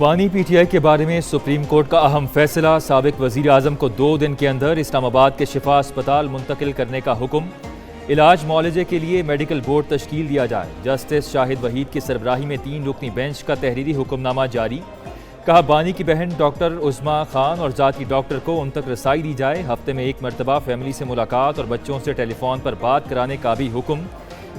بانی P T I کے بارے میں سپریم کورٹ کا اہم فیصلہ، سابق وزیر اعظم کو 2 دن کے اندر اسلام آباد کے شفا اسپتال منتقل کرنے کا حکم، علاج معالجے کے لیے میڈیکل بورڈ تشکیل دیا جائے۔ جسٹس شاہد وحید کی سربراہی میں 3 رکنی بینچ کا تحریری حکم نامہ جاری، کہا بانی کی بہن ڈاکٹر عظمیٰ خان اور ذاتی ڈاکٹر کو ان تک رسائی دی جائے، ہفتے میں 1 مرتبہ فیملی سے ملاقات اور بچوں سے ٹیلی فون پر بات کرانے کا بھی حکم،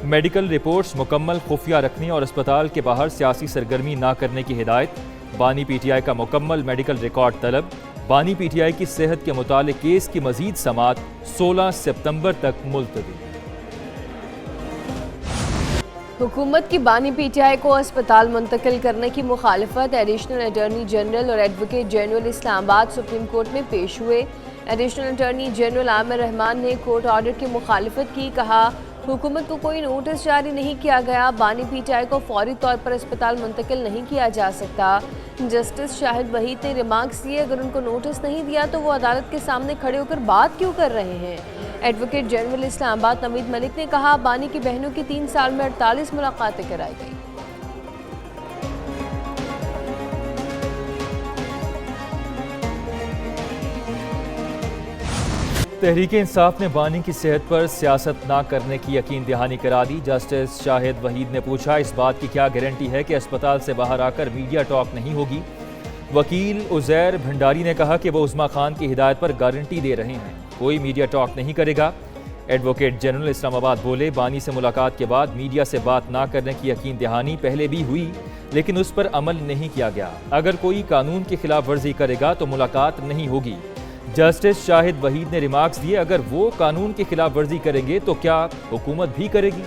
میڈیکل رپورٹس مکمل خفیہ رکھنے اور اسپتال کے باہر سیاسی سرگرمی نہ کرنے کی ہدایت، بانی پی ٹی آئی کا مکمل میڈیکل ریکارڈ طلب، بانی پی ٹی آئی کی صحت کے متعلق کیس کی مزید سماعت 16 ستمبر تک ملتوی۔ حکومت کی بانی پی ٹی آئی کو اسپتال منتقل کرنے کی مخالفت ایڈیشنل اٹارنی جنرل اور ایڈوکیٹ جنرل اسلام آباد سپریم کورٹ میں پیش ہوئے۔ ایڈیشنل اٹارنی جنرل عامر رحمان نے کورٹ آرڈر کی مخالفت کی، کہا حکومت کو کوئی نوٹس جاری نہیں کیا گیا، بانی پی ٹی آئی کو فوری طور پر اسپتال منتقل نہیں کیا جا سکتا۔ جسٹس شاہد وحید نے ریمارکس دیے، اگر ان کو نوٹس نہیں دیا تو وہ عدالت کے سامنے کھڑے ہو کر بات کیوں کر رہے ہیں؟ ایڈوکیٹ جنرل اسلام آباد نوید ملک نے کہا بانی کی بہنوں کی 3 سال میں 48 ملاقاتیں کرائی گئی۔ تحریک انصاف نے بانی کی صحت پر سیاست نہ کرنے کی یقین دہانی کرا دی۔ جسٹس شاہد وحید نے پوچھا اس بات کی کیا گارنٹی ہے کہ اسپتال سے باہر آ کر میڈیا ٹاک نہیں ہوگی؟ وکیل عزیر بھنڈاری نے کہا کہ وہ عظمیٰ خان کی ہدایت پر گارنٹی دے رہے ہیں، کوئی میڈیا ٹاک نہیں کرے گا۔ ایڈوکیٹ جنرل اسلام آباد بولے بانی سے ملاقات کے بعد میڈیا سے بات نہ کرنے کی یقین دہانی پہلے بھی ہوئی لیکن اس پر عمل نہیں کیا گیا، اگر کوئی قانون کی خلاف ورزی کرے گا تو ملاقات نہیں ہوگی۔ جسٹس شاہد وحید نے ریمارکس دیے، اگر وہ قانون کی خلاف ورزی کریں گے تو کیا حکومت بھی کرے گی؟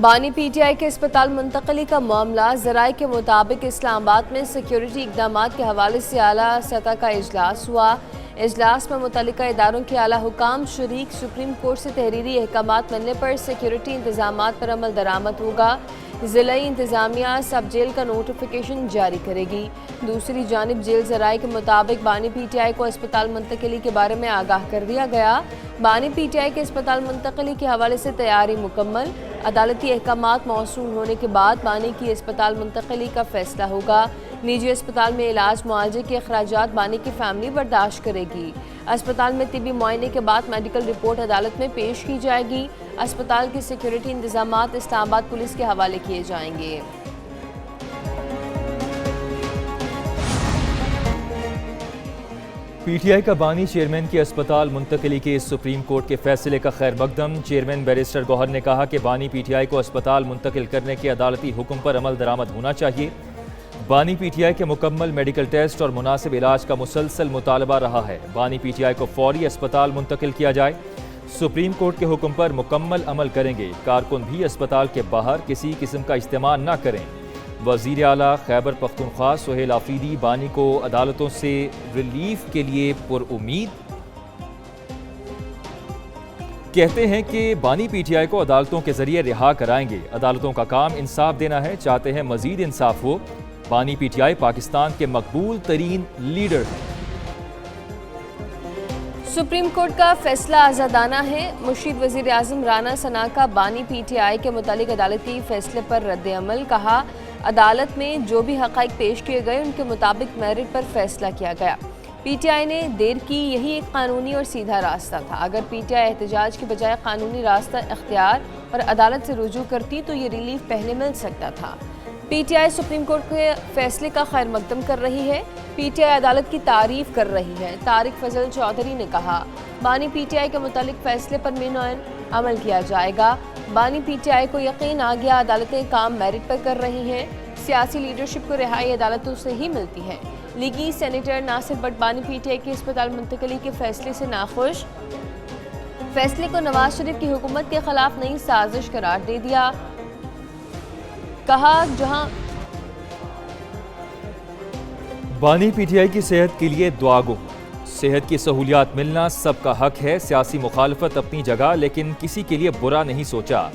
بانی پی ٹی آئی کے اسپتال منتقلی کا معاملہ، ذرائع کے مطابق اسلام آباد میں سیکیورٹی اقدامات کے حوالے سے اعلیٰ سطح کا اجلاس ہوا۔ اجلاس میں متعلقہ اداروں کے اعلیٰ حکام شریک، سپریم کورٹ سے تحریری احکامات ملنے پر سیکیورٹی انتظامات پر عمل درآمد ہوگا۔ ضلعی انتظامیہ سب جیل کا نوٹیفیکیشن جاری کرے گی۔ دوسری جانب جیل ذرائع کے مطابق بانی پی ٹی آئی کو اسپتال منتقلی کے بارے میں آگاہ کر دیا گیا۔ بانی پی ٹی آئی کے اسپتال منتقلی کے حوالے سے تیاری مکمل، عدالتی احکامات موصول ہونے کے بعد بانی کی اسپتال منتقلی کا فیصلہ ہوگا۔ نجی اسپتال میں علاج معالجے کے اخراجات بانی کی فیملی برداشت کرے گی۔ اسپتال میں طبی معائنے کے بعد میڈیکل رپورٹ عدالت میں پیش کی جائے گی۔ اسپتال کی سیکیورٹی انتظامات اسلام آباد پولیس کے حوالے کیے جائیں گے۔ پی ٹی آئی کا بانی چیئرمین کی اسپتال منتقلی کے سپریم کورٹ کے فیصلے کا خیر مقدم۔ چیئرمین بیرسٹر گوہر نے کہا کہ بانی پی ٹی آئی کو اسپتال منتقل کرنے کے عدالتی حکم پر عمل درآمد ہونا چاہیے۔ بانی پی ٹی آئی کے مکمل میڈیکل ٹیسٹ اور مناسب علاج کا مسلسل مطالبہ رہا ہے، بانی پی ٹی آئی کو فوری اسپتال منتقل کیا جائے۔ سپریم کورٹ کے حکم پر مکمل عمل کریں گے، کارکن بھی اسپتال کے باہر کسی قسم کا اجتماع نہ کریں۔ وزیر اعلیٰ خیبر پختونخوا سہیل آفریدی بانی کو عدالتوں سے ریلیف کے لیے پر امید، کہتے ہیں کہ بانی پی ٹی آئی کو عدالتوں کے ذریعے رہا کرائیں گے، عدالتوں کا کام انصاف دینا ہے، چاہتے ہیں مزید انصاف ہو۔ بانی پی ٹی آئی پاکستان کے مقبول ترین لیڈر ہیں۔ سپریم کورٹ کا فیصلہ آزادانہ ہے، مشیر وزیر اعظم رانا ثنا کا بانی پی ٹی آئی کے متعلق عدالتی فیصلے پر رد عمل، کہا عدالت میں جو بھی حقائق پیش کیے گئے ان کے مطابق میرٹ پر فیصلہ کیا گیا۔ پی ٹی آئی نے دیر کی، یہی ایک قانونی اور سیدھا راستہ تھا، اگر پی ٹی آئی احتجاج کے بجائے قانونی راستہ اختیار اور عدالت سے رجوع کرتی تو یہ ریلیف پہلے مل سکتا تھا۔ P T I supreme court کے فیصلے کا خیر مقدم کر رہی ہے، پی ٹی آئی عدالت کی تعریف کر رہی ہے۔ طارق فضل چودھری نے کہا بانی پی ٹی آئی کے متعلق فیصلے پر مینوئن عمل کیا جائے گا۔ بانی پی ٹی آئی کو یقین آ گیا عدالتیں کام میرٹ پر کر رہی ہیں، سیاسی لیڈرشپ کو رہائی عدالتوں سے ہی ملتی ہے۔ لیگی سینیٹر ناصر بٹ بانی پی ٹی آئی کے اسپتال منتقلی کے فیصلے سے ناخوش، فیصلے کو نواز شریف کی حکومت کے خلاف نئی سازش قرار دے دیا، کہا جہاں بانی پی ٹی آئی کی صحت کے لیے دعا گو، صحت کی سہولیات ملنا سب کا حق ہے، سیاسی مخالفت اپنی جگہ لیکن کسی کے لیے برا نہیں سوچا۔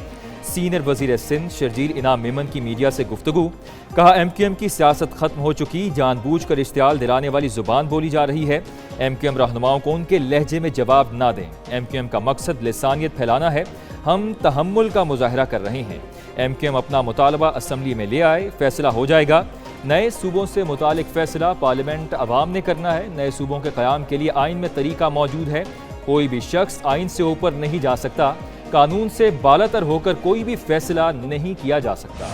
سینئر وزیر سندھ شرجیل انعام میمن کی میڈیا سے گفتگو، کہا ایم کیو ایم کی سیاست ختم ہو چکی، جان بوجھ کر اشتعال دلانے والی زبان بولی جا رہی ہے، ایم کیو ایم رہنماؤں کو ان کے لہجے میں جواب نہ دیں، ایم کیو ایم کا مقصد لسانیت پھیلانا ہے، ہم تحمل کا مظاہرہ کر رہے ہیں، ایم کیو ایم اپنا مطالبہ اسمبلی میں لے آئے، فیصلہ ہو جائے گا، نئے صوبوں سے متعلق فیصلہ پارلیمنٹ عوام نے کرنا ہے، نئے صوبوں کے قیام کے لیے آئین میں طریقہ موجود ہے، کوئی بھی شخص آئین سے اوپر نہیں جا سکتا، قانون سے بالاتر ہو کر کوئی بھی فیصلہ نہیں کیا جا سکتا۔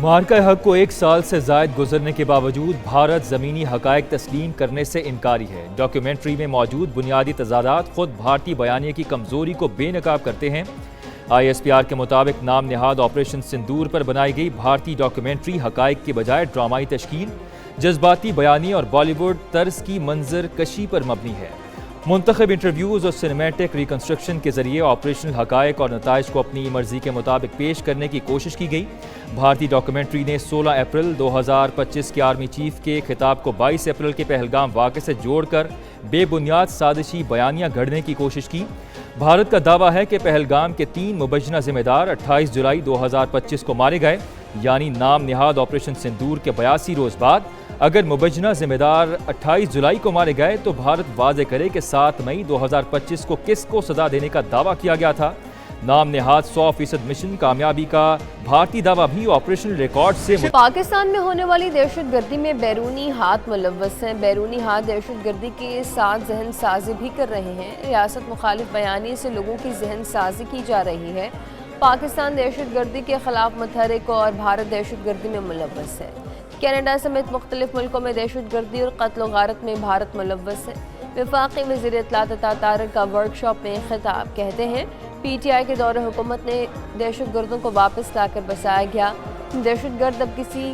معرکہ حق کو 1 سال سے زائد گزرنے کے باوجود بھارت زمینی حقائق تسلیم کرنے سے انکاری ہے۔ ڈاکیومنٹری میں موجود بنیادی تضادات خود بھارتی بیانیے کی کمزوری کو بے نقاب کرتے ہیں۔ آئی ایس پی آر کے مطابق نام نہاد آپریشن سندور پر بنائی گئی بھارتی ڈاکیومنٹری حقائق کے بجائے ڈرامائی تشکیل، جذباتی بیانی اور بالی ووڈ طرز کی منظر کشی پر مبنی ہے۔ منتخب انٹرویوز اور سینیمیٹک ریکنسٹرکشن کے ذریعے آپریشنل حقائق اور نتائج کو اپنی مرضی کے مطابق پیش کرنے کی کوشش کی گئی۔ بھارتی ڈاکیومنٹری نے 16 اپریل 2025 کے آرمی چیف کے خطاب کو 22 اپریل کے پہلگام واقعے سے جوڑ کر بے بنیاد سازشی بیانیاں گھڑنے کی کوشش کی۔ بھارت کا دعویٰ ہے کہ پہلگام کے 3 مبینہ ذمہ دار 28 جولائی 2025 کو مارے گئے، یعنی نام نہاد آپریشن سندور کے 82 روز بعد۔ اگر مبینہ ذمہ دار 28 جولائی کو مارے گئے تو بھارت واضح کرے کہ 7 مئی 2025 کو کس کو سزا دینے کا دعویٰ کیا گیا تھا۔ نام نہاد 100% مشن کامیابی کا بھارتی دعویٰ بھی آپریشنل ریکارڈ سے پاکستان میں ہونے والی دہشت گردی میں بیرونی ہاتھ ملوث ہیں۔ بیرونی ہاتھ دہشت گردی کے ساتھ ذہن سازی بھی کر رہے ہیں۔ ریاست مخالف بیانیے سے لوگوں کی ذہن سازی کی جا رہی ہے۔ پاکستان دہشت گردی کے خلاف متحرک اور بھارت دہشت گردی میں ملوث ہے۔ کینیڈا سمیت مختلف ملکوں میں دہشت گردی اور قتل و غارت میں بھارت ملوث ہے۔ وفاقی وزیر اطلاعات عطا طارق کا ورکشاپ میں خطاب، کہتے ہیں پی ٹی آئی کے دور حکومت نے دہشت گردوں کو واپس لا کر بسایا گیا۔ دہشت گرد اب کسی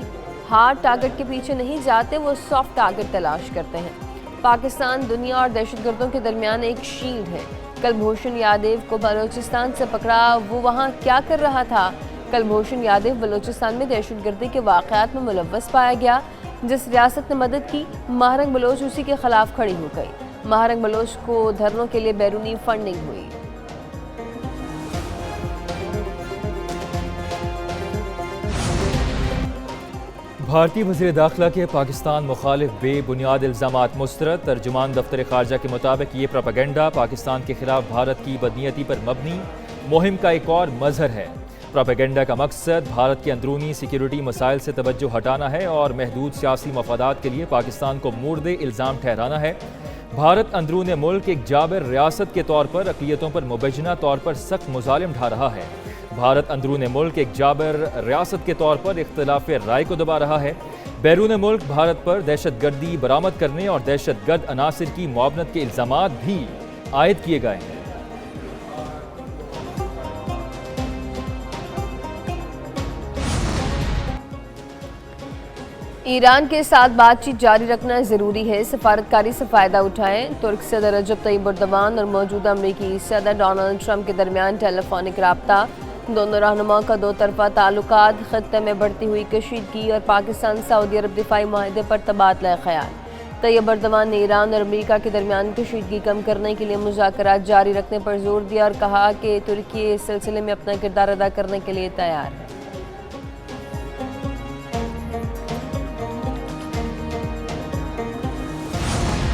ہارڈ ٹارگٹ کے پیچھے نہیں جاتے، وہ سافٹ ٹارگٹ تلاش کرتے ہیں۔ پاکستان دنیا اور دہشت گردوں کے درمیان ایک شیلڈ ہے۔ کلبھوشن یادیو کو بلوچستان سے پکڑا، وہ وہاں کیا کر رہا تھا؟ کلبھوشن یادیو بلوچستان میں دہشت گردی کے واقعات میں ملوث پایا گیا۔ جس ریاست نے مدد کی، مہرنگ بلوچ اسی کے خلاف کھڑی ہو گئی۔ مہرنگ بلوچ کو دھرنوں کے لیے بیرونی فنڈنگ ہوئی۔ بھارتی وزیر داخلہ کے پاکستان مخالف بے بنیاد الزامات مسترد۔ ترجمان دفتر خارجہ کے مطابق یہ پروپیگنڈا پاکستان کے خلاف بھارت کی بدنیتی پر مبنی مہم کا ایک اور مظہر ہے۔ پروپیگنڈا کا مقصد بھارت کے اندرونی سیکیورٹی مسائل سے توجہ ہٹانا ہے اور محدود سیاسی مفادات کے لیے پاکستان کو مورد الزام ٹھہرانا ہے۔ بھارت اندرون ملک ایک جابر ریاست کے طور پر اقلیتوں پر مبینہ طور پر سخت مظالم ڈھا رہا ہے۔ بھارت اندرون ملک ایک جابر ریاست کے طور پر اختلاف رائے کو دبا رہا ہے۔ بیرون ملک بھارت پر دہشت گردی برآمد کرنے اور دہشت گرد عناصر کی معاونت کے الزامات بھی عائد کیے گئے ہیں۔ ایران کے ساتھ بات چیت جاری رکھنا ضروری ہے، سفارتکاری سے فائدہ اٹھائیں۔ ترک صدر رجب طیب اردوان اور موجودہ امریکی صدر ڈونلڈ ٹرمپ کے درمیان ٹیلی فونک رابطہ۔ دونوں رہنماؤں کا 2 طرفہ تعلقات، خطے میں بڑھتی ہوئی کشیدگی اور پاکستان سعودی عرب دفاعی معاہدے پر تبادلہ خیال۔ طیب اردوان نے ایران اور امریکہ کے درمیان کشیدگی کم کرنے کے لیے مذاکرات جاری رکھنے پر زور دیا اور کہا کہ ترکی اس سلسلے میں اپنا کردار ادا کرنے کے لیے تیار ہے۔